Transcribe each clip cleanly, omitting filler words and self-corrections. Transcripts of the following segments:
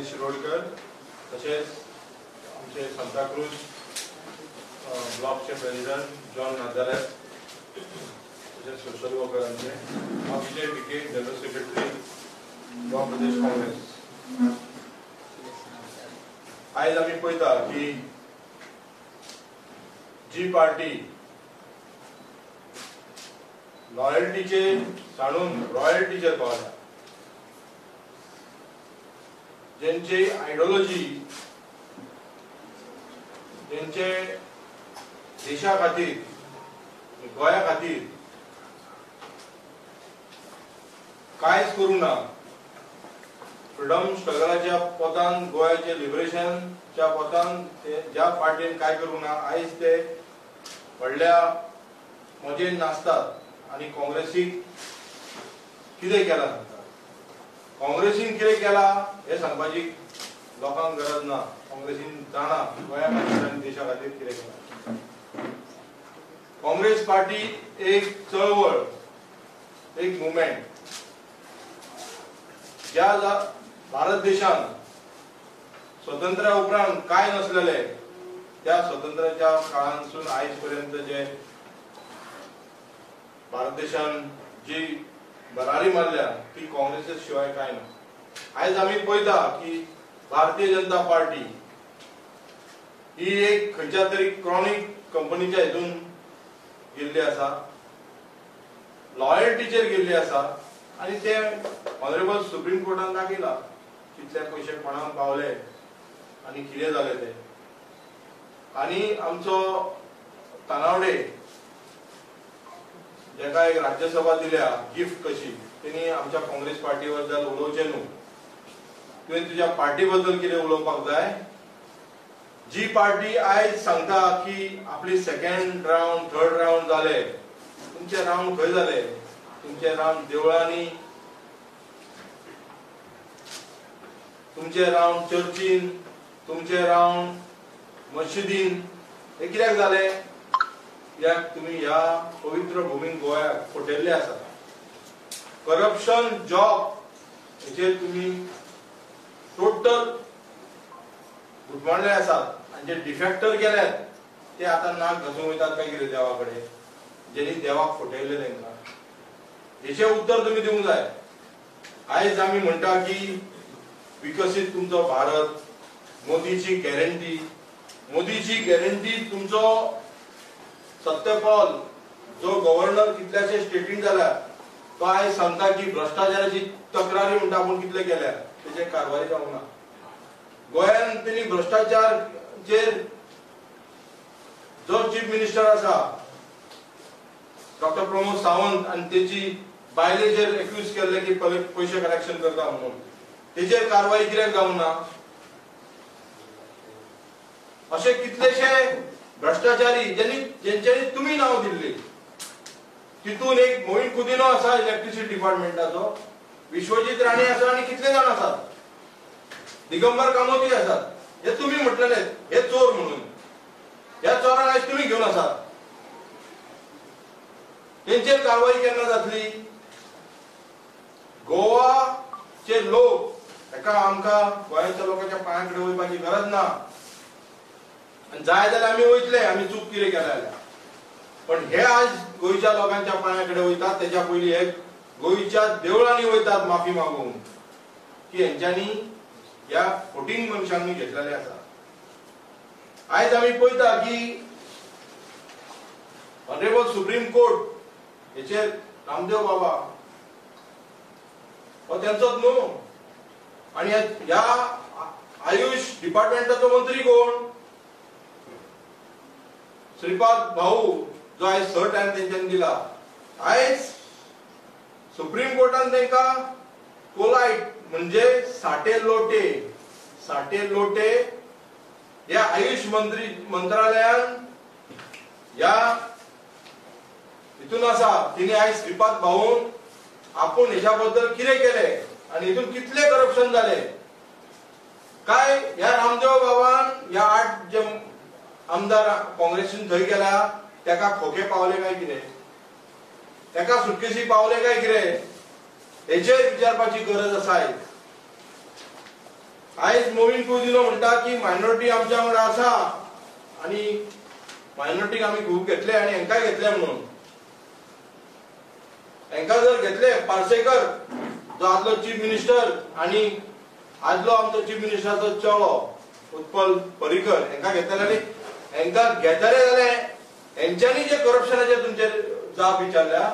शिरोडकर तसेच आमचे सांताक्रूज ब्लॉकचे प्रेसिडेंट जॉन नाझारेथ तसेच सोशल वर्करांचे विजय विखे जनरल सेक्रेटरी गोवा प्रदेश काँग्रेस. आज आम्ही पळयता की जी पार्टी लॉयल्टीचे साणून रॉयल्टीचेर पावल्या, ज्यांची आयडियोलॉजी ज्यांचे देशा खातीर गोंया खातीर कांयच करूंक ना, फ्रिडम स्ट्रगलाच्या पोतान गोंयाचे लिबरेशनच्या पोतान ज्या पार्टीन काय करूंक ना, आयज ते व्हडल्या मजेन नाचतात आणि काँग्रेसीक कितें केला सांगतात. काँग्रेसीन कितें केला हे सांगपाची लोकांक गरज ना. काँग्रेसीन जाणा गोंया खातीर आनी देशा खातीर कितें केला. काँग्रेस पार्टी एक चळवळ, एक मुवमेंट ज्या भारत देशान स्वतंत्र उपरांत काय नसलेले त्या स्वतंत्राच्या काळांसून आयज पर्यंत जे भारत देशान जी भरारी मारल्या ती काँग्रेसी शिवाय काय ना. आयज आम्ही पळयता की भारतीय जनता पार्टी ही एक खंयच्या तरी क्रॉनिक कंपनीच्या हितून गेल्ली आसा, लॉयल्टीचेर गेल्ली आसा आणि ते ऑनरेबल सुप्रीम कोर्टान दाखयला कितले पयशे कोणाक पावले आणि कितें जाले ते. आणि आमचो तानावडे जेका एक राज्यसभा दिल्या गिफ्ट कशी, त्यांनी आमच्या काँग्रेस पार्टी बद्दल उलोवचें न्हू. तुवें तुज्या पार्टी बद्दल कितें उलोवपाक जाय. जी पार्टी आयज सांगता की आपली सेकंड राउंड थर्ड राउंड जाले, तुमचे राउंड खंय जाले. तुमचे राउंड देवळांनी, तुमचे राउंड चर्चीन, तुमचे राउंड मस्जिदीन. हे कित्याक जाले. कित्याक तुमी ह्या पवित्र भूमीन गोंयाक फटयल्ले आसा. करप्शन जॉब हेचेर तुमी टोटल घुटमाळले आसात आणि जे डिफेक्टर गेल्यात ते आता नाक घासून वयतात काय कितें देवा कडेन, जेणी देवाक फटयल्ले तांकां. हेचे उत्तर तुमी दिवंक जाय. आयज आमी म्हणटा की विकसीत तुमचो भारत, मोदीची गॅरंटी. मोदीची गॅरंटी तुमचो सत्यपाल जो गव्हर्नर कितल्याशे स्टेटीन जाला तो आयज सांगता की भ्रष्टाचाराची तक्रारी म्हणटा पूण कितले केल्या तेजे कारवाई जावंक ना. गोंयांत तेणी भ्रष्टाचाराचेर जो चीफ मिनिस्टर आसा डॉक्टर प्रमोद सावंत आणि तेची बायलेचेर एक्यूज केल्ले की पयशे कलेक्शन करता म्हणून, तेजेर कारवाई कित्याक जावंक ना. असे कितलेशे भ्रष्टाचारी ज्यांच्यानी तुम्ही नाव दिल्ली. तितून एक मोहीन कुदिनो आसा इलेक्ट्रिसिटी डिपार्टमेंटाचो, विश्वजीत राणे आसा आणि कितले जाण आसात, दिगंबर कामोती आसात. हे तुम्ही म्हटलेले हे चोर म्हणून. ह्या चोरांक आयज तुम्ही घेवन आसात. तेंचेर कारवाई केन्ना जातली. गोवाचे लोक हेका आमकां गोंयच्या लोकांच्या पांया कडेन वयपाची गरज ना. जाय जाल्यार आमी वयतले, आमी चूक कितें केल्या जाल्यार. पण हे आज गोंयच्या लोकांच्या पांया कडेन वयतात. तेच्या पयलीं हे गोंयच्या देवळांनी वयतात माफी मागून की हेंच्यांनी ह्या 14 मनशांनी घेतलेले आसा. आयज आमी पळयता की honourable supreme court हेचेर Ramdev Baba हो तेंचोच न्हू. आणि ह्या आयुष डिपार्टमेंटाचो मंत्री कोण. श्रीपाद भाऊ जो आयज 3rd टाइम तेंच्यांनी दिला. आयज सुप्रीम कोर्टान तांकां कोलायट म्हणजे साठे लोटे या आयुष मंत्रालयान या हितून आसा. तिने आयज श्रीपाद भाऊन आपूण हेच्या बद्दल कितें केले आणि हितून कितले करप्शन जाले काय ह्या रामदेव बाबान ह्या 8 जे आमदार काँग्रेसीन थंय गेला तेका खोके पावले काय कितें, तेका सुटकेसी पावले काय कितें हेचेर विचारपाची गरज आसा. आयज मोविन कुदिनो म्हणटा की मायनॉरिटी आमच्या वांगडा आसा आणि मायनॉरिटीक आमी खूब घेतले आणि हेंकाय घेतले म्हणून. हेंका जर घेतले पार्सेकर जो आदलो चीफ मिनिस्टर आणि आदलो आमचो चीफ मिनिस्टराचो चलो उत्पल पर्रीकर हेंका घेतले आनी हेंका घेतले जाल्यार हेंच्यांनी जे करप्शनाचे तुमचे जाप विचारल्या.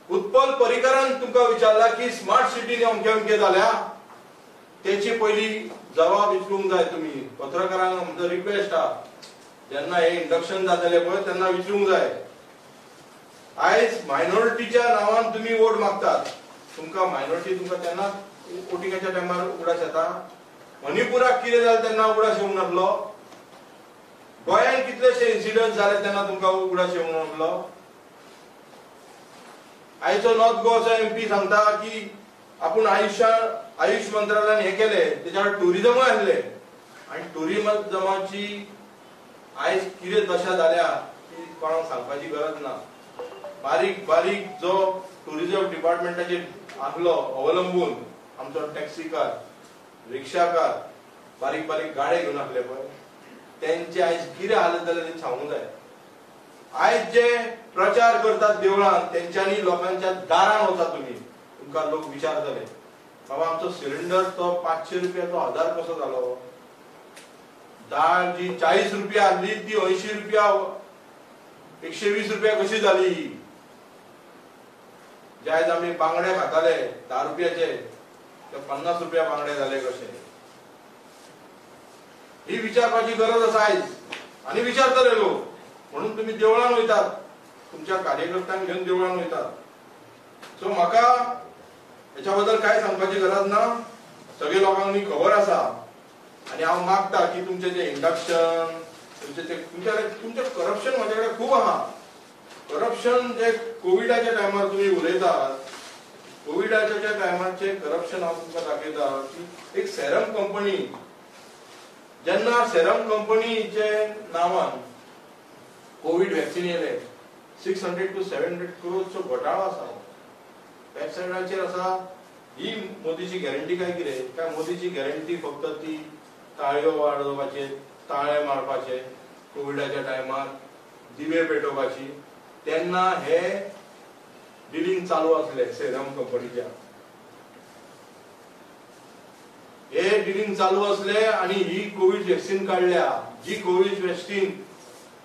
उत्पल पर्रीकरान तुमकां विचारला की स्मार्ट सिटीन अमके अमके जाल्या तेची पयली जबाब विचारूंक जाय. तुम्ही पत्रकारांक आमचो रिक्वेस्ट आहा जेन्ना हे इंडक्शन जातले पळय तेन्ना विचारूंक जाय. आयज मायनॉरिटीच्या नांवान तुम्ही वोट मागतात. तुमकां मायनॉरिटी तुमकां तेन्ना वोटिंगाच्या टायमार उगडास येता. मणिपुराक कितें जालें तेन्ना उगडास येवंक नासलो. गोंयांत कितलेशे इन्सिडंट जाले तेन्ना तुमकां उगडास येवंक नासलो. आयचो नॉर्थ गोवाचो MP सांगता की आपण आयुष मंत्रालयान हे केले त्याच्यावर टुरिझमूय आहले आणि टुरिझमाची आयज कितें दशा जाल्या ती कोणाक सांगपाची गरज ना. बारीक बारीक जो टुरिझम डिपार्टमेंटाचेर आसलो अवलंबून आमचो टॅक्सीकार रिक्षाकार बारीक बारीक गाडे घेवन आसले पळय त्यांचे आयज कितें हालत जाले ते सांगूंक जाय. आयज जे प्रचार करतात देवळांत तेंच्यांनी लोकांच्या दारान वचा तुम्ही तुमकां लोक विचारतले बाबा आमचो सिलिंडर तो 500 रुपया तो 1000 कसो जालो. दाळ जी 40 रुपया आसली ती 80 रुपया 120 रुपया कशी जाली. जे आयज आमी बांगडे खाताले 10 रुपयाचे ते 50 रुपया बांगडे जाले कशे. ही विचारपाची गरज आसा आयज आनी विचारतले लोक. म्हणून तुम्ही देवळान वयतात तुमच्या कार्यकर्त्यांक घेवन देवळान वयतात. सो म्हाका हेच्या बद्दल काय सांगपाची गरज ना. सगळे लोकांक खबर आसा आणि हांव मागता की तुमचे जे इंडक्शन तुमचे करप्शन म्हाजे कडेन खूब आहा. करप्शन जे कोविडाच्या टायमार तुम्ही उलयतात कोविडाच्या टायमारचे करप्शन हांव तुमकां दाखयता की एक सेरम कंपनी जेन्ना सेरम कंपनीचे नांवान कोविड वॅक्सिन येले 600 to 700 crores घोटाळो आसा. वेबसायटाचेर आसा ही मोदीची गॅरंटी काय कितें काय मोदीची गॅरंटी फक्त ती ताळयो वाजोवपाचे ताळे मारपाचे कोविडाच्या टायमार दिवे पेटोवपाची तेन्ना हे डिलिंग चालू आसले सेरम कंपनीच्या. हे डिलिंग चालू असले आणि ही कोविड वॅक्सिन काढल्या जी कोविड वॅक्सिन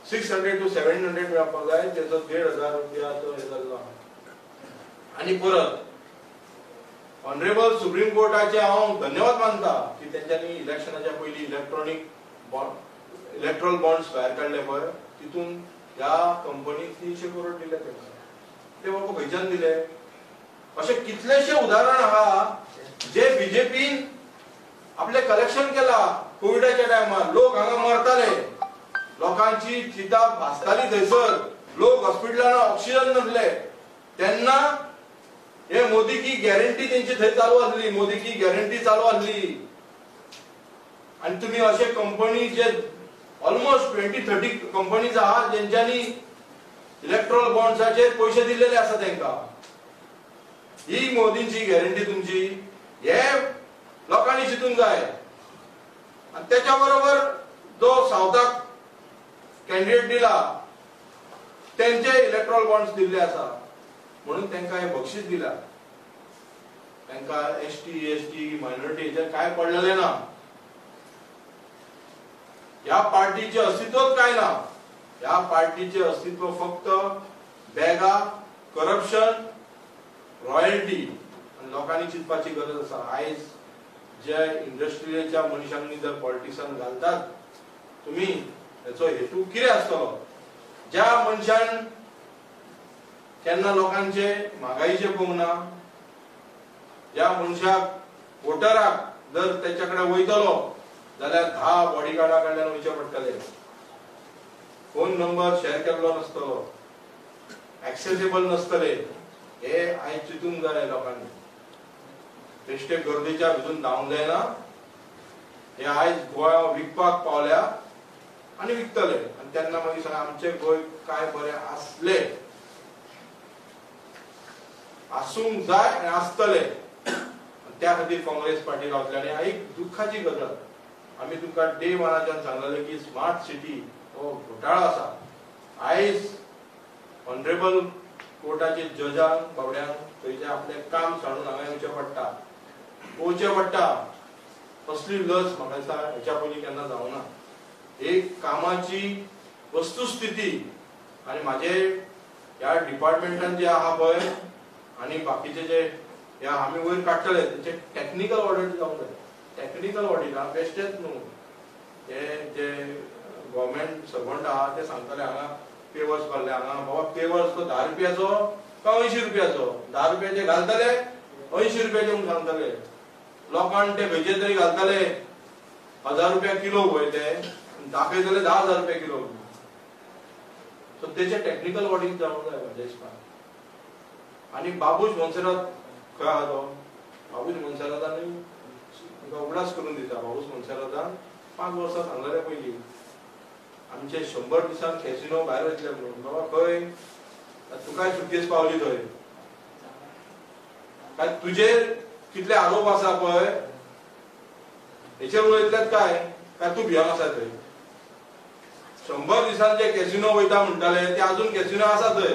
600 to 700 मेळपाक जाय त्याचो 1500 रुपयाचो हे जाल्लो. आणि परत ऑनरेबल सुप्रीम कोर्टाचे हांव धन्यवाद मानता की तेंच्यांनी इलेक्शनाच्या पयली इलेक्ट्रल बॉन्ड्स भायर काडले पळय तितून ह्या कंपनीक 300 करोड दिले तेंका. ते बाबा खंयच्यान दिले. अशे कितलेशे उदाहरण आहा जे बीजेपीन आपले कलेक्शन केला कोविडाच्या टायमार. लोक हांगा मरताले लोकांची चिता भासताली थंयसर लोक हॉस्पिटलान ऑक्सिजन नासले तेन्ना हे मोदी की गॅरंटी तेंची थंय चालू आसली. मोदी की गॅरंटी चालू आसली आणि तुम्ही असे कंपनी जे ऑलमोस्ट 20-30 कंपनीज आहा जेंच्यांनी इलेक्ट्रॉल बॉन्ड्साचेर पयशे दिलेले आसा तेंका. ही मोदींची गॅरंटी तुमची हे लोकांनी चिंतूंक जाय. आणि त्याच्या बरोबर जो सावथाक कॅन्डिडेट दिला त्यांचे इलेक्ट्रॉल बॉन्ड्स दिल्ले आसा म्हणून तांकां हे बक्षीस दिला. तांकां ST ST मायनॉरिटी हेचेर काय पडलेले ना. ह्या पार्टीचे अस्तित्वच काय ना. ह्या पार्टीचे अस्तित्व फक्त बॅगा करप्शन रॉयल्टी आणि लोकांनी चिंतपाची गरज आसा. आयज जे इंडस्ट्रीच्या मनशांनी जर पॉलिटिक्सान घालतात तुम्ही त्याचो हेतू कितें आसतलो. ज्या मनशान केन्ना लोकांचे म्हागाईचे पळोवंक ना ज्या मनशाक वोटराक जर त्याच्या कडेन वयतलो जाल्यार 10 बॉडीगार्डा कडल्यान वयचे पडटले. फोन नंबर शेअर केल्लो नसतलो एक्सेसिबल नसतले. हे आयज चिंतूंक जाय लोकांनी. बेश्टे गर्देच्या भितून धांवंक जायना. हे आयज गोंया विकपाक पावल्या आणि विकतले आणि त्यांना मागीर सांग आमचे गोंय काय बरे आसले आसूंक जाय आणि आसतले. त्या खातीर काँग्रेस पार्टी रावतले. आनी एक दुख्खाची गजाल आमी तुमकां डे वनाच्यान सांगलेलें की स्मार्ट सिटी हो घोटाळो आसा. आयज ऑनरेबल कोर्टाचे जजांक बावड्यांक थंयचे आपलें काम सोडून हांगा येवचें पडटा, पळोवचें पडटा. कसली लज म्हाका दिसता हेच्या पयलीं केन्ना जावं ना. एक कामाची वस्तुस्थिती आनी म्हाजे ह्या डिपार्टमेंटान जे आहा पळय आनी बाकीचे जे ह्या आमी वयर काडटले तेचे टॅक्निकल ऑडिट जावंक जाय. टॅक्निकल ऑडिट हा बेश्टेच न्हू. हे जे गव्हर्मेंट सर्वंट आहा ते सांगतले हांगा पेवर्स भरले, हांगा बाबा पेवर्स तो 10 रुपयाचो का 80 रुपयाचो. 10 रुपयाचे घालतले 80 रुपयाचे म्हणून सांगतले. लोकांक ते खंयचे तरी घालतले 1000 रुपया किलो वय ते दाखयतले 10,000 रुपया किलो. सो तेचे टॅक्निकल ऑडिट जावंक जाय म्हाज्या हिसपान. आनी बाबूश मोन्सेरात खंय आहा तो? बाबूश मोन्सेरातान तुका उगडास करून दिता. बाबूश मोन्सेरातान 5 वर्सां सांगलेले पयलीं आमचे 100 दिसान कॅसिनो भायर वयतले म्हणून. बाबा खंय? तुकाय सुटकेस पावली थंय काय? तुजेर कितले आरोप आसा पळय हेचेर उलयतलेत काय तूं भियोन आसा थंय? 100 दिसान जे कॅसिनो वयता म्हणटाले ते अजून कॅसिनो आसा थंय.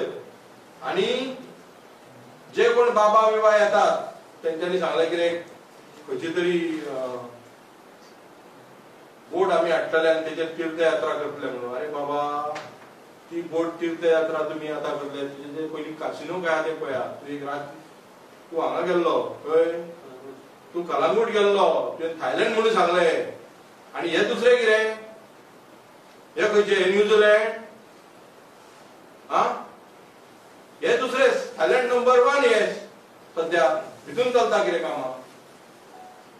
आनी जे कोण बाबा बिबा येतात तेंच्यांनी सांगलें कितें खंयची तरी बोट आमी हाडटले आनी तेचेर तीर्थयात्रा करतले म्हणून. अरे बाबा ती बोट तीर्थयात्रा तुमी आतां करतले तेचे पयलीं कॅसिनो काय ते पळया. तूं एक रात तूं हांगा गेल्लो खंय? तूं कलांगूट गेल्लो, तुवें थायलंड म्हणून सांगलें. आनी हे दुसरें कितें? हे खंयचे? हे न्यूझीलंड हा? हे दुसरे थायलंड नंबर 1 हे सद्या भितून चलता कितें कामां.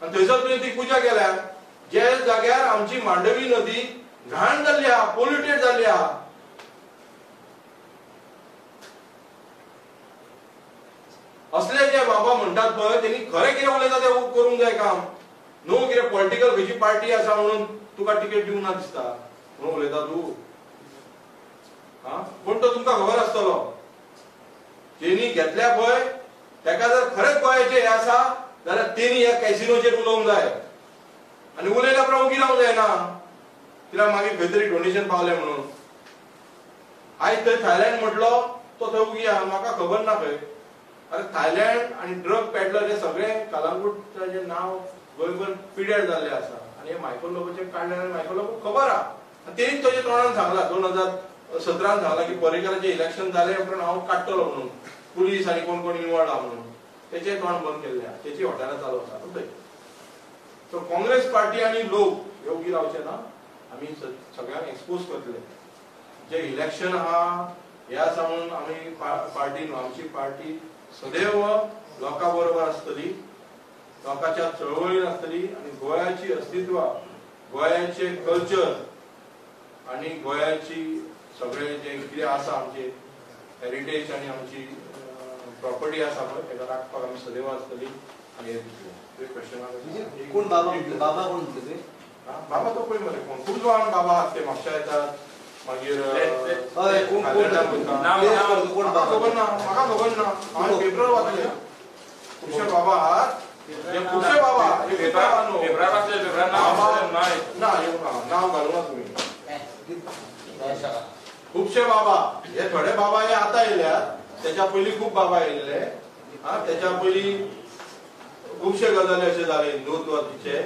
आनी थंयसर तुवें ती पुजा केल्या जे जाग्यार आमची मांडवी नदी घाण जाल्ली आहा, पोल्युटेड जाल्ली आहा. असले जे बाबा म्हणटात पळय तेणी खरें कितें उलयता ते करूंक जाय काम न्हू. कितें पॉलिटिकल खंयची पार्टी आसा म्हणून तुका टिकेट दिवंक ना दिसता म्हणून उलयता तूं हा? पूण तो तुमकां खबर आसतलो जेणी घेतल्या पळय तेका जर खरेंच गोंयाचें हें आसा जाल्यार तेणी ह्या कॅसिनोचेर उलोवंक जाय. आनी उलयल्या उपरांत उगी रावंक जायना कित्याक मागीर खंय तरी डोनेशन पावलें म्हणून. आयज थंय थायलंड म्हटलो तो थंय उगी आहा म्हाका खबर ना खंय. अरे थायलंड आनी ड्रग पॅडलर हे सगळे कलांगूटचें नांव गोंयभर पिड्यार जाल्लें आसा. आनी हे मायकल लोबोचें काडलें आनी मायकल लोबोक खबर आहा. तेणीच ताच्या तोंडान सांगलां 2017 सांगलां की पर्रीकराचें इलेक्शन जालें उपरांत हांव काडटलो म्हणून. पुलीस आनी कोण कोण इन्वॉल्ड आहा म्हणून तेचें तोंड बंद केल्लें आहा. तेची हॉटेलां चालू आसा थंय. सो काँग्रेस पार्टी आनी लोक हे उगी रावचे ना. आमी सगळ्यांक एक्सपोज करतले. जे इलेक्शन आहा हे आसा म्हणून आमी पार्टी न्हू. आमची पार्टी सदैव लोकां बरोबर आसतली, लोकांच्या चळवळीन आसतली आनी गोंयाची अस्तित्व, गोंयाचे कल्चर आनी गोंयाची सगळे जे कितें आसा आमचे हेरिटेज आनी आमची प्रॉपर्टी आसा पळय तेका राखपाक आमी सदैव आसतली. आनी हे क्वेश्चन कोण बाबा बाबा कोण म्हणले? बाबा तो पळय मरे कोण खूब जाण बाबा आहात ते म्हापशा येतात. मागीर कोण खबर ना म्हाका खबर ना. हांवें पेपर वाचले खुबशे बाबा आहात. खुबशे बाबा नांव घालूना तुमी. खुबशे बाबा हे थोडे बाबा हे आतां येयल्यात. तेच्या पयलीं खूब बाबा येयल्ले. तेच्या पयलीं खुबशे गजाली अशें जाले हिंदुत्वाचे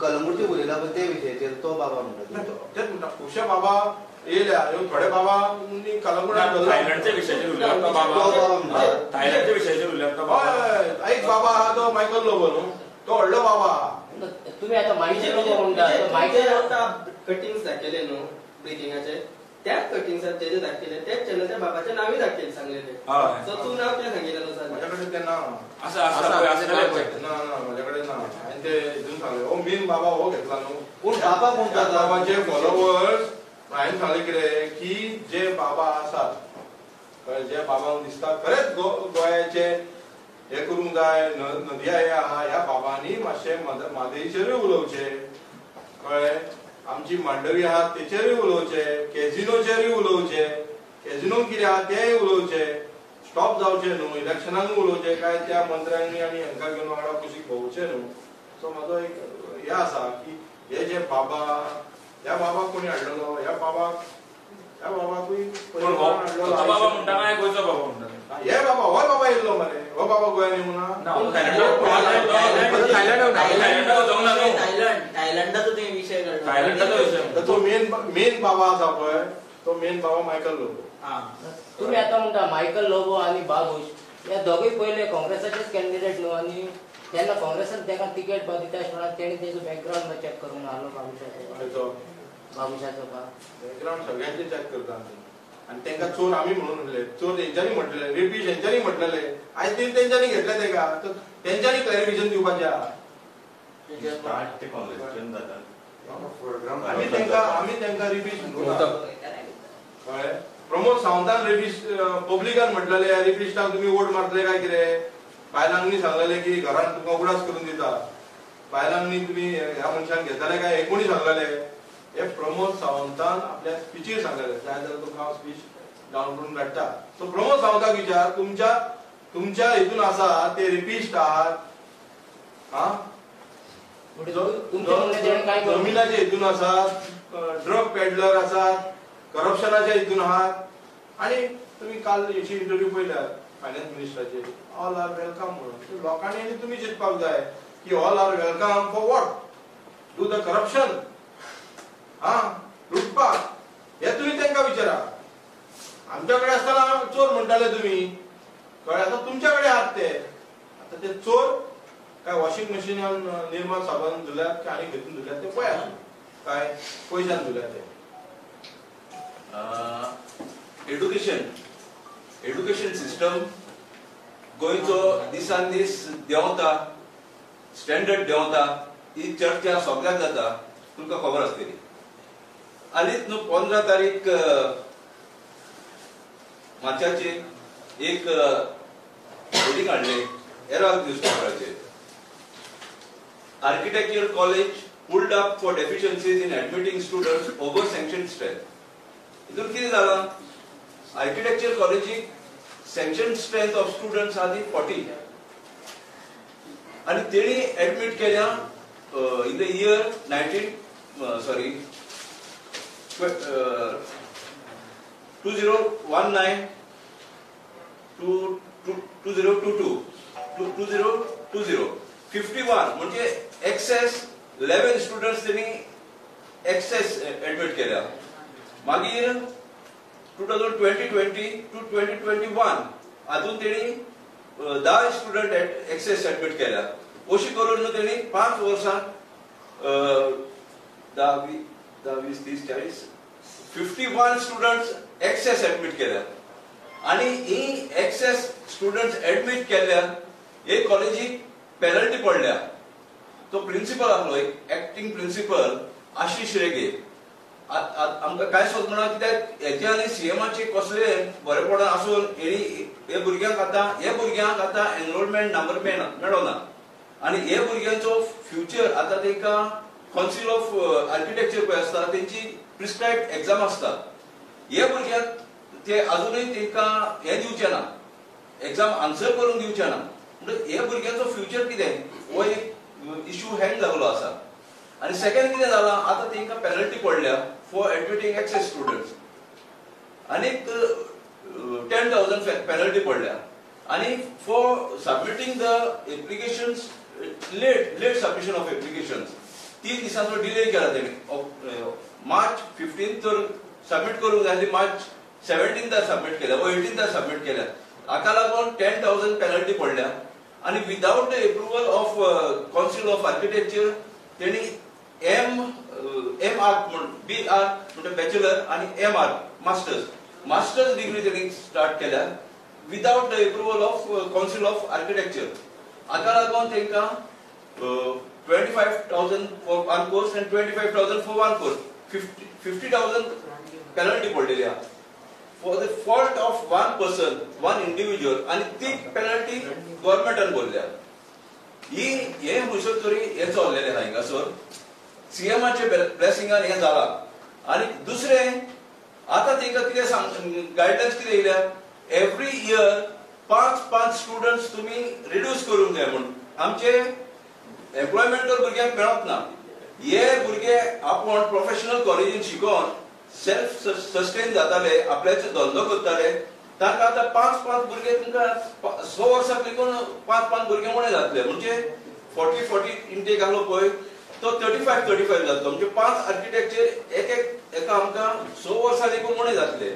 कलंगूटचे उलयला पण ते विशयाचेर तो बाबा म्हणटा. खुबशे बाबा येयल्या. थोडे बाबा थायलंडच्या विशयाचेर उलयला तो बाबा. थायलंडच्या विशयाचेर उलयला तो बाबा. एक बाबा आहा तो मायकल लोबो न्हू. तो व्हडलो बाबा आहा. तुम्ही आता मायकल लोबो म्हणटा. कटिंग्स दाखयले न्हू ब्रिथिंगाचे त्याच कटिंग्सात तेजे दाखयले तेच चॅनल त्या बाबाचे नावही दाखयले सांगलेले. सो तू नाव कितें सांगितलें न्हू सर? माझ्याकडे ते नाव ना माझ्याकडे ना. हांवें ते हितून सांगले हो मेन बाबा हो घेतला न्हू. कोण बाबा कोण बाबाचे फॉलोवर्स हांवें सांगलें कितें की जे बाबा आसात जे बाबांक दिसता खरेंच गोंयाचे हे करूंक जाय नदया हे आहा ह्या बाबांनी मातशें मादेशीरूय उलोवचें कळ्ळें. आमची मांडवी आहात तेचेरूय उलोवचे, कॅझिनोचेरूय उलोवचे, कॅझिनो कितें आहा तेय उलोवचे, स्टॉप जावचे न्हू, इलेक्शनाक उलोवचे काय त्या मंत्र्यांनी आणि हांकां घेवन वांगडा कुशीक भोंवचे न्हू. सो म्हाजो एक हे आसा की हे जे बाबा, ह्या बाबाक कोणी हाडलेलो, ह्या बाबाकूय बाबा म्हणटा काय गोंयचो बाबा म्हणटा हे बाबा, हो बाबा येयल्लो मरे, हो बाबा गोंयान येवं थायलंडाचो ते विषय ना. तो मेन बाबा आसा पळय, तो मेन बाबा मायकल लोबो. तुम्ही आता म्हणता मायकल लोबो आणि बाबूश या दोघे पहिले काँग्रेसाचेच कॅन्डिडेट न्हू, आणि त्यांना काँग्रेसान ताका तिकेट दिता आसतना तेणी तेजो बॅकग्राऊंड चेक करून आलो बाबूशाचो का बॅकग्राऊंड सगळ्यांचे चॅक करता आणि तांकां चोर आमी म्हणून म्हणले, चोर तेंच्यांनी म्हटलेले, रेपीश हेंच्यांनी म्हटलेले, आयज तेंच्यांनी घेतले तेका, तर तेंच्यांनी क्लॅरिफिकेशन दिवपाचें आहा. आमी तांकां रेपीश कळ्ळें. प्रमोद सावंतान रेपीश पब्लिकान म्हटलेले, रेपिस्टांक तुमी वोट मारतले काय कितें, बायलांनी सांगलेले की घरांत तुका उगडास करून दिता, बायलांनी तुमी ह्या मनशान घेतले काय, हे कोणी सांगलेले, हे प्रमोद सावंतान आपल्या स्पिचीर सांगलेले. जाय जाल्यार तुका हांव स्पीच डावन करून धाडटा. सो प्रमोद सावंताक विचार, तुमच्या हितून आसा ते रेपिस्ट आहात, जमिनाच्या हितून आसात, ड्रग पेडलर आसात, करप्शनाच्या हितून आहात, आणि तुम्ही काल हेची इंटरव्यू पळयल्यार फायनान्स मिनिस्टराचे, ऑल आर वेलकम म्हणून. लोकांनी आनी तुमी चिंतपाक जाय की all are welcome for what, to the corruption, लुटपाक, हे तुमी तांकां विचारा. आमच्या कडेन आसतना चोर म्हणटाले तुमी, कळ्ळें. आतां तुमच्या कडेन आहात ते, आतां ते चोर काय वॉशिंग मशिनान निर्मा साबण धुल्यात काय आनी घेतून धुल्यात ते पळयात, काय पयशान धुल्यात ते. एड्युकेशन सिस्टम गोंयचो दिसान दीस देंवता, स्टँडर्ड देंवता, ही चर्चा सगळ्याक जाता, तुमकां खबर आसतली. आनीच न्हू 15 तारीख मार्चाचे एक हेडिंग हाडले हेराल्ड न्यूजपेपराचेर, architecture college pulled up for deficiencies in admitting students over sanctioned strength. हितून कितें जालां, आर्किटेक्चर कॉलेजीक sanctioned strength of students आदी 40, आणि तेणी एडमिट केल्या in the year 2019 to 2022 51 म्हणजे एक्सेस 11 स्टुडंट्स तेणी एक्सेस एडमिट केल्या. मागीर 2020 टू 2021 हातून तेणी 10 स्टुडंट एक्सेस एडमिट केल्या. अशी करून तेणी 5 वर्सां 51 स्टुडंट्स एक्सेस एडमिट केल्या. आणि ही एक्सेस स्टुडंट्स एडमिट केल्या, हे कॉलेजीक पेनल्टी पडल्या. तो प्रिन्सिपल आसलो, एक्टिंग प्रिन्सिपल आशिष रेगे, आमकां काय सोदना कित्याक हेचे आनी सीएमाचे कसले बरेपण आसून हे भुरग्यांक आतां एनरोलमेंट नंबर मेळना, आणि हे भुरग्यांचो फ्युचर आतां तांकां कावन्सिल ऑफ आर्किटेक्चर पळय आसता तेंची प्रिस्क्रायब्ड एग्जाम आसता. हे भुरग्यांक ते अजूनय तांकां हे दिवचे ना, एग्जाम आन्सर करून दिवचे ना. म्हणजे हे भुरग्यांचो फ्युचर कितें हो एक इश्यू हँग जाल्लो आसा. आणि सेकंड कितें जालां, आतां तांकां पेनल्टी पडल्या फॉर एडमिटिंग एक्सेस स्टुडंट्स, आनीक 10,000 पेनल्टी पडल्या. आणि for submitting the applications late submission of applications 3 दिसांचो डिले केला तेणी. मार्च 15 सबमिट करूंक जाय, मार्च 17 सबमिट केल्या, 18 सबमिट केल्या. हाका लागून 10,000 पेनल्टी पडल्या. आणि without the approval of council of architecture तेणी BR म्हणजे बॅचलर आणि MR मास्टर्स डिग्री तेणी स्टार्ट केल्या without the approval of council of architecture. हाका लागून तांकां 25,000 for one course and 25,000 for one course 50,000 penalty पडलेली आहा for the fault of one person, one individual. आणि ती पेनल्टी गव्हर्नमेंटान भरल्या. हे म्हणसर तरी हे चल्लेले आहा हिंगासर. सीएमाचे ब्लेसिंगान हे जाला. आणि दुसरें आता तांकां कितें गायडलायन्स कितें येयल्या, एवरी इयर 5 स्टुडंट्स तुम्ही रिड्यूस करूंक जाय म्हणून. आमचे एम्प्लॉयमेंट तर भुरग्यांक मेळत ना. हे भुरगे आपण प्रोफेशनल कॉलेजीन शिकून सेल्फ सस्टेन जाताले, आपल्याचो धंदो करताले. तांकां आतां 5 भुरगे तुमकां 6 वर्सां लिकून 5 भुरगे म्हणे जातले. म्हणजे 40 इंटेक आसलो पळय तो 35 जातलो. म्हणजे 5 आर्किटेक्चर एका आमकां 6 वर्सां लिकून म्हणे जातले,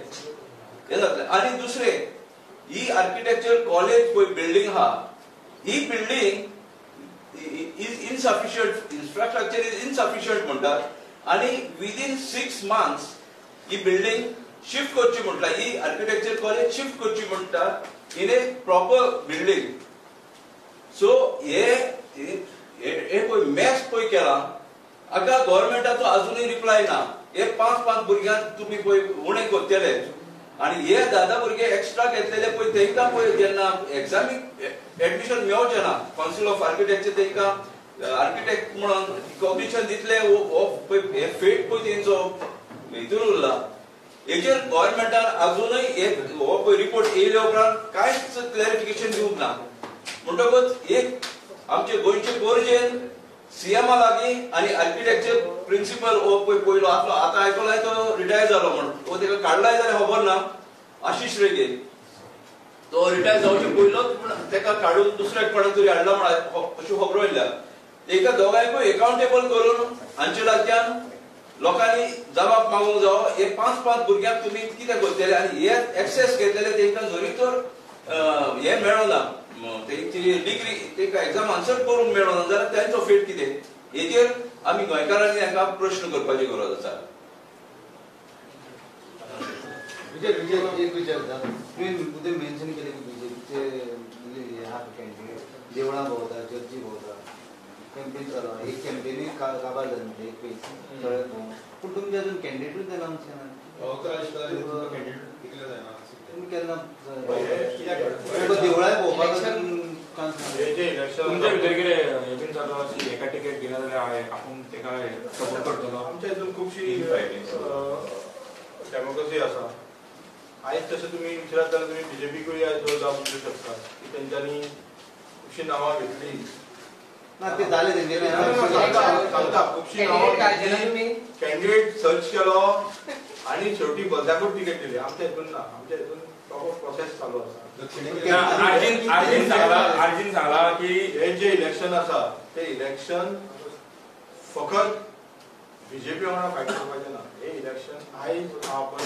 हे जातले. आणि दुसरें ही आर्किटेक्चर कॉलेज पळय बिल्डींग आहा, ही building is insufficient, infrastructure is insufficient म्हणटात. आणि विदिन 6 मंथ्स ही बिल्डींग शिफ्ट करची म्हटला, ही आर्किटेक्चर कॉलेज शिफ्ट करची म्हणटात in a proper building. So हे पळय मॅच पळय केला. हाका गव्हर्नमेंटाचो अजूनही रिप्लाय ना. हे 5 भुरग्यांक तुम्ही पळय उणे करतले आणि हे 10 भुरगे एक्स्ट्रा घेतलेले पळय तांकां पळय जेन्ना एग्जामीक एडमिशन मेळचें ना, कावन्सिल ऑफ आर्किटेक्चर तांकां आर्किटेक्ट म्हणून कॉग्निशन दितले, हे फेट पळय तेंचो हितून उरला. हेचेर गव्हर्नमेंटान अजूनही हो पळय रिपोर्ट येयल्या उपरांत कांयच क्लॅरिफिकेशन दिवंक ना. म्हणटकच एक आमचे गोंयचे गरजेन सीएमा लागीं आणि आर्किटेक्चर प्रिन्सिपल हो पयलो आसलो, आतां आयकलाय तो रिटायर जालो म्हणून, तो ताका काडलाय जाल्यार खबर ना, आशिश रेगे तो रिटायर जावचे पयलोच ताका काडून दुसऱ्याक कोणाक तरी हाडला म्हणून अश्यो खबरो येयल्या. ताका दोगांयकूय अकाउंटेबल करून हांचे लागच्यान लोकांनी जबाब मागूंक जावो. हे 5 भुरग्यांक तुमी कितें करतले आनी हे एक्सेस घेतलेले तांकां जरी तर हे मेळना, तेंची डिग्री तांकां एग्जाम आन्सर करूंक मेळना जाल्यार तांचो फेट कितें, हेचेर आमी गोंयकारांनी हांकां प्रश्न करपाची गरज आसा. एक विचारता, तुवें मेन्शन केलें की बीजेपीचे ह्या कॅन्डिडेट देवळां भोंवता, चर्ची भोंवता, कॅम्पेन चालू आहा. एक कॅम्पेनीक काबार जाली एक पयस सगळ्याक भोंवून, पूण तुमचे अजून कॅन्डिडेटूच अनावन्स केना. तुमी केन्ना देवळाय भोंवपाक तुमच्या भितर कितें हे बीन चालू आसा, एका टिकेट घेना जाल्यार आपूण ताका सपोर्ट करतलो. आमच्या हितून खुबशी डेमोक्रेसी आसा. आयज तशें तुमी विचारत जाल्यार तुमी बीजेपीकूय आयज जावं म्हणू शकता की तेंच्यांनी खुबशी नांवां घेतली. ना ते जाले तेंचे सांगता खुबशी नांवां कॅन्डिडेट सर्च केलो आणि शेवटी बजाकूच तिकेट दिली. आमच्या हितून ना, आमच्या हितून प्रॉपर प्रोसेस चालू आसा. आर्जीन सांगला की हे जे इलेक्शन आसा ते इलेक्शन फकत बीजेपी वांगडा फायट करपाचें ना. हे इलेक्शन आयज आपण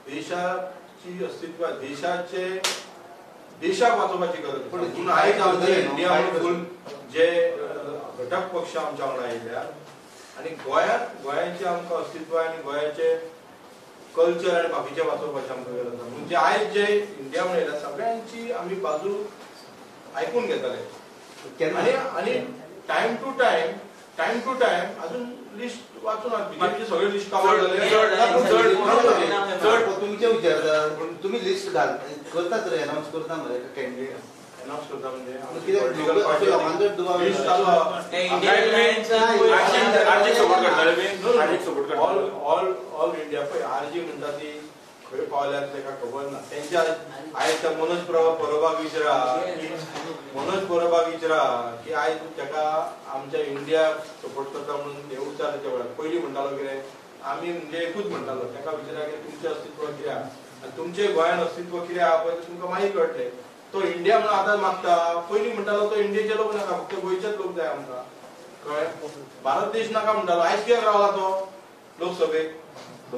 देशाची अस्तित्व, देशाक वाचोवपाची गरज. पूण आयज आमचे इंडिया फूल जे घटक पक्ष आमच्या वांगडा येयल्या आणि गोंयाचे आमकां अस्तित्व आणि गोंयाचे कल्चर आणि बाकीचे वाचोवपाचे आमकां गरज आसा. म्हणजे आयज जे इंडिया म्हणून येयला सगळ्यांची आमी बाजू आयकून घेताले आणि टाइम टू टाइम अजून लिस्ट वाचून बीजेपीचे सगळे लिस्ट कवर तुमचे विचारता, तुम्ही लिस्ट करतात रे, अनाउन्स करता मरे कॅन्डिडेट अनाउन्स करता म्हणजे ऑल इंडिया पळय आरजी म्हणटा ती खंय पावल्यात ताका खबर ना. तेंच्या आयज मनोज परबाक विचारा की आयज ताका आमच्या इंडियाक सपोर्ट करता म्हणून हे उच्चार तेच्या वेळार पयलीं म्हणटालो कितें आमी म्हणजे एकूच म्हणटालो. ताका विचारा की तुमचें अस्तित्व कितें आहा आनी तुमचें गोंयान अस्तित्व कितें आहा पळय तुमकां मागीर कळटलें. तो इंडिया म्हणून आतां मागता, पयलीं म्हणटालो तो इंडियेचे लोक नाका, फक्त गोंयचेच लोक जाय आमकां, कळ्ळें. भारत देश नाका म्हणटालो. आयज कित्याक रावला तो लोकसभेक,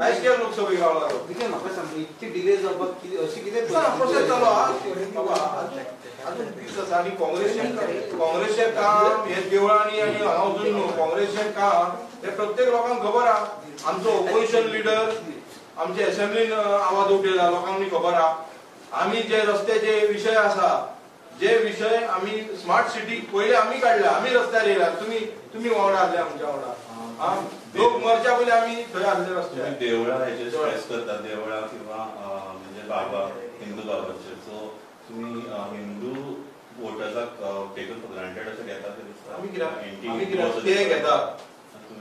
आयज कित्याक लोकसभेक रावला तो? म्हाका सांग इतकी डिले जावपाक अशी कितें प्रोसेस चालू आहा. अजून दीस आसा आनी काँग्रेसचें काम हे देवळांनी आनी हांगा वचून न्हू, काँग्रेसचें काम हे प्रत्येक लोकांक खबर आहा. आमचो ओपोजिशन लिडर आमचे असेंब्लीन आवाज उठयला, लोकांनी खबर आहा. आमी जे रस्त्याचे विशय आसा, जे विशय आमी स्मार्ट सिटी पयले आमी काडल्या, आमी रस्त्यार येयला, तुम्ही वांगडा आसले आमच्या वांगडा. लोक मरच्या पयलीं आमी थंय आसले रस्त्यार. देवळां हेचे स्ट्रेस करता, देवळां किंवा म्हणजे बाबा हिंदू बाबांचे. सो तुम्ही हिंदू वोटर्साक टेकन फॉर ग्रांटेड अशें घेता ते दिसता. आमी कित्याक ते घेता.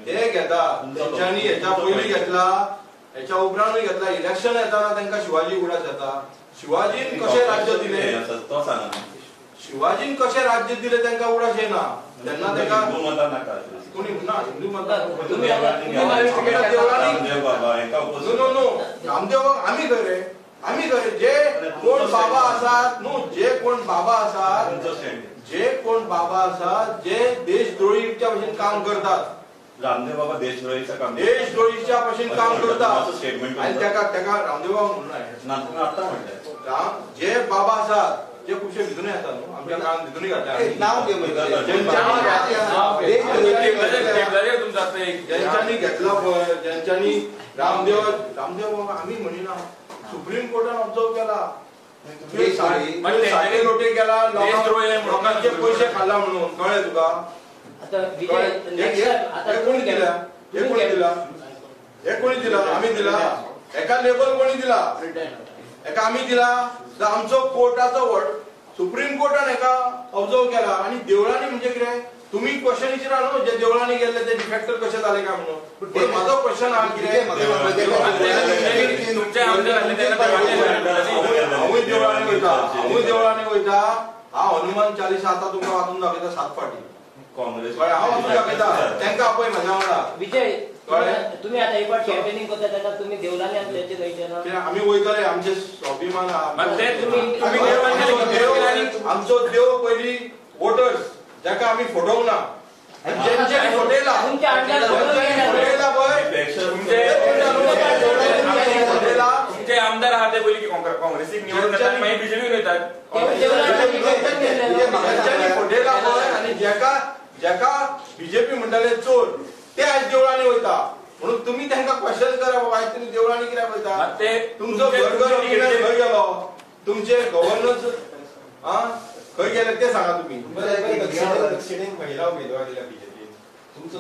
ते घेता तेंच्यांनी हेच्या पयलीं घेतला हेच्या उपरांतूय घेतला इलेक्शन येताना तांकां शिवाजी उडास येता शिवाजीन कशें राज्य दिलें तो सांगा शिवाजीन कशें राज्य दिलें तांकां उडास येना तेन्ना तांकां हिंदू मतां नाका कोणी ना हिंदू म्हणतात रामदेव बाबा हेका नो नो रामदेव बाबा आमी खरे जे कोण बाबा आसात न्हू जे कोण बाबा आसात जे कोण बाबा आसात जे देशद्रोहीच्या भशेन काम करतात रामदेव बाबा देशद्रोहीचं काम देशद्रोहीच्या भशेन काम करतात स्टेटमेंट आणि ताका रामदेव बाबा म्हणून आता म्हणताय जे बाबा आसात जे खुबशे भितून येतात न्हू आमच्या काळान भितूनय नाव घे ज्यांच्यांनी घेतला पळय ज्यांच्यांनी रामदेव बाबा आमी म्हणिना सुप्रीम कोर्टान ऑब्जर्व केला सायकल रोटे केला लोकांचे पयशे खाल्ला म्हणून कळ्ळें तुका आता विजय कोणी दिला हे कोणी दिला आमी दिला एका लेबल कोणी दिला एका आमी दिला आमचो कोर्टाचो सुप्रीम कोर्टान एका ऑब्जर्व केला आणि देवळांनी म्हणजे कितें तुम्ही क्वेश्चन विचारा न्हू जे देवळांनी गेले ते डिफेक्टर कशे जाले काय म्हणून पण माझो क्वेश्चन हा कितें हांवूय देवळांनी वयता हांव हनुमान चालीसा आतां तुमकां वाचून दाखयता 7 फाटी काँग्रेस हांव वाचून दाखयता तांकां आपय म्हाज्या वांगडा विजय तुम्ही आता एक फावट कॅम्पेनिंग करता तेन्ना तुम्ही देवळांनी आनी तेचे न्हयचे ना आमी वयतले आमचे स्वाभिमान तुम्ही आमचो देव पयली वोटर्स जाका आमी फटोवंक ना जेंच्यांनी फटयला तुमच्या अंडर फटयला पळय तुमचे आमदार आहात ते पयलीं काँग्रेसीक निवडून येतात मागीर बीजेपीक वयतात जेंच्यांनी फटयला पळय आनी जेका बीजेपी म्हणटाले चोर ते आयज देवळांनी वयता म्हणून तुम्ही तांकां क्वेश्चन करा बाबा आयज तुमी देवळांनी कित्याक वयता तुमचो घर खंय गेलो तुमचे गव्हर्नन्स खंय गेले ते सांगा तुम्ही महिला उमेदवार दिला बीजेपी तुमचो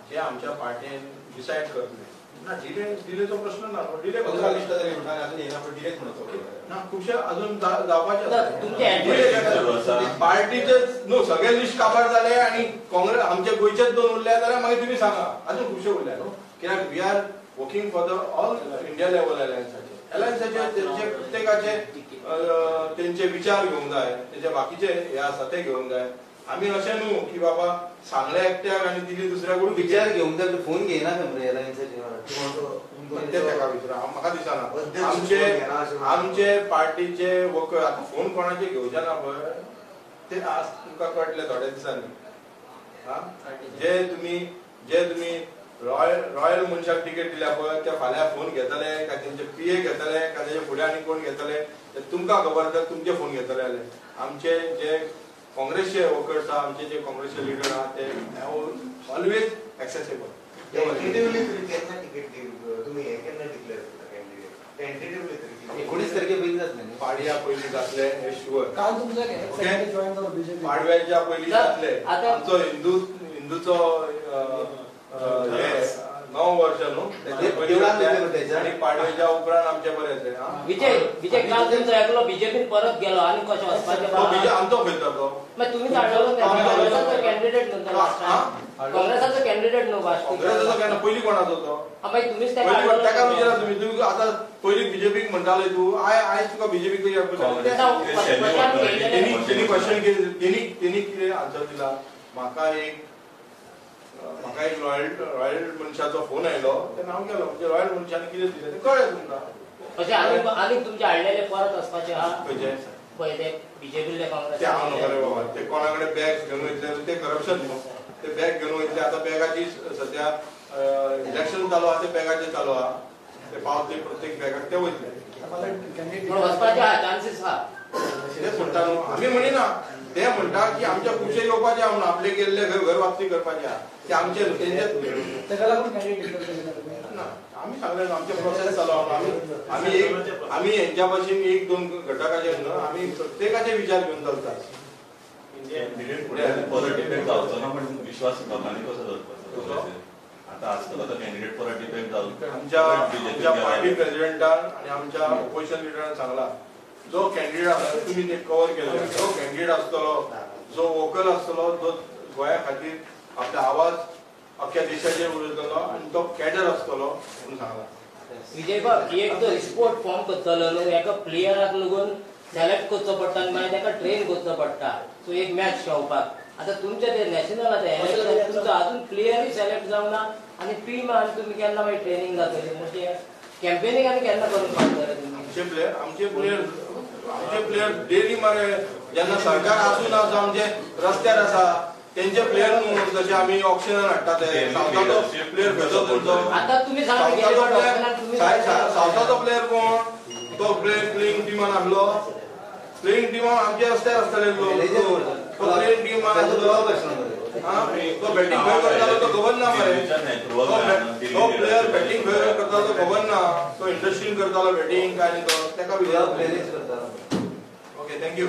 जे आमच्या पार्टीन डिसायड करतले ना डिलेचो प्रश्न ना डिले पंधरा लिस्ट तरी म्हणतात अजून येणार पण डिलेट म्हणतो ना खुबशे अजून जावपाचे तुमचे पार्टीचे न्हू सगळे लिस्ट काबार जाले आणि काँग्रेस आमचे गोंयचेच 2 उरले जाल्यार मागीर तुमी सांगा अजून खुबशे उरले न्हू कित्याक we are working for the all India level अलायन्साचे प्रत्येकाचे तेंचे विचार घेवंक जाय तेचे बाकीचे हे आसा ते घेवंक जाय आमी अशें न्हू की बाबा सांगले एकट्याक आनी दिली दुसऱ्याकडून विचार घेवंक जाय फोन घेयना खबर एलायन्साचे म्हाका दिसना आमचे पार्टीचे वर्कर आतां फोन कोणाचे घेवचे ना पळय ते आज तुमकां कळटले थोड्या दिसांनी जे तुमी रॉयल मनशाक तिकेट दिल्या पळय ते फाल्यां फोन घेतले काय तेंचे पीए घेतले काय तेचे फुडें आनी कोण घेतले ते तुमकां खबर तर तुमचे फोन घेतले जाल्यार आमचे जे काँग्रेसचे वर्कर्स आहा आमचे जे काँग्रेसचे लिडर आहा ते ऑलवेज एक्सेसिबल टेंटेटिव्हली केन्ना तिकेट तुम्ही हे केन्ना डिक्लेअर करता कॅन्डिडेट टेंटेटिव्हली 19 तारखे पयलीं जातलें पाडव्या पयलीं जातले हे शुअर काल तुमचं पाडव्याच्या पयलीं जातले आमचो हिंदूचो हे नव वर्ष न्हू आणि पाडव्याच्या उपरांत आमचे बरें विजय काल तुमचो एकलो बीजेपीन परत गेलो आणि कशें वचपाचें आमचो खंयचा तो मागीर तुमी काडलो काँग्रेसाचो कॅन्डिडेट न्हू काँग्रेसाचो कॅन्डिडेट न्हू काँग्रेसाचो केन्ना पयलीं कोणाचो तो मागीर तुमीच ताका विचारा तुमी आतां पयलीं बीजेपीक म्हणटाले तूं आयज तुका बीजेपीक तेणी क्वेश्चन तेणी कितें आन्सर दिला म्हाका एक रॉयल मनशाचो फोन आयलो तेन्ना हांव गेलो म्हणजे रॉयल मनशान कितें दिलें तें कळ्ळें तुमकां अशें आनीक तुमचे हाडलेले परत वचपाचे आहा खंयचे पळय ते बीजेपीले काँग्रेस ते हांव न्हू रे बाबा ते कोणा कडेन बॅग घेवन वयतले ते करप्शन न्हू ते बॅग घेवन वयतले आतां बॅगाची सद्या इलेक्शन चालू आहा ते बॅगाचेर चालू आहा ते पावतले प्रत्येक बॅगाक ते वयतले वचपाचे आहा चान्सीस आहा तेच म्हणटा न्हू आमी म्हणिना ते म्हणटा की आमच्या खुबशे येवपाचे आहा म्हणून आपले गेल्ले घर वापसी करपाचे आहा ते आमचे ताका लागून कॅन्डिडेट ना आमी सांगले आमचे प्रोसेस चालू आहा आमी हेंच्या भाशेन 1-2 घटकाचे न्हू आमी प्रत्येकाचे विचार घेवन चलतात परत डिपेंड जावचो ना पण विश्वास लोकांनी कसो दवरपाचो आता आजकाल आता कॅन्डिडेट परत डिपेंड जावं आमच्या पार्टी प्रेसिडेंटान आणि आमच्या ऑपोजिशन लिडरान सांगला जो कॅन्डिडेट आसता तुम्ही ते कव्हर केले जो कॅन्डिडेट आसतलो जो वोकल आसतलो जो गोंया खातीर आपला आवाज अख्ख्या देशाचेर उलयतलो आनी तो कॅडर आसतलो म्हणून सांगला. विजय बाब एक तो रिस्पोर्ट फॉर्म करतलो न्हू एका प्लेयराक लागून सिलेक्ट करचो पडटा आनी मागीर ताका ट्रेन करचो पडटा सो एक मॅच खेळपाक. आता तुमचे ते नॅशनल आतां इलेक्शन तुमचो अजून प्लेयरूय सिलेक्ट जावना आनी टीम आनी तुमी केन्ना मागीर ट्रेनिंग जातली म्हणजे कॅम्पेनिंग आनी केन्ना करून पावतले तुमी. आमचे प्लेयर डेली मरे जेन्ना सरकार आसून आसा आमचे रस्त्यार आसा तेंचे प्लेयर न्हू जशे आमी ऑक्शनान हाडटा ते सावथाचो प्लेयर खंयचो तेंचो आता तुम्ही सांगा सावथाचो प्लेयर कोण तो प्लेइंग टिमान आहलो प्लेइंग टिमान आमचे रस्त्यार आसताले लोक तो प्लेइंग टिमान आसलो तो बॅटिंग खंय करतालो तो खबर ना मरे तो प्लेयर बॅटिंग खंय करतालो तो खबर ना तो इंडस्ट्रीन करतालो बॅटिंग काय तो तेका विचार. Okay thank you.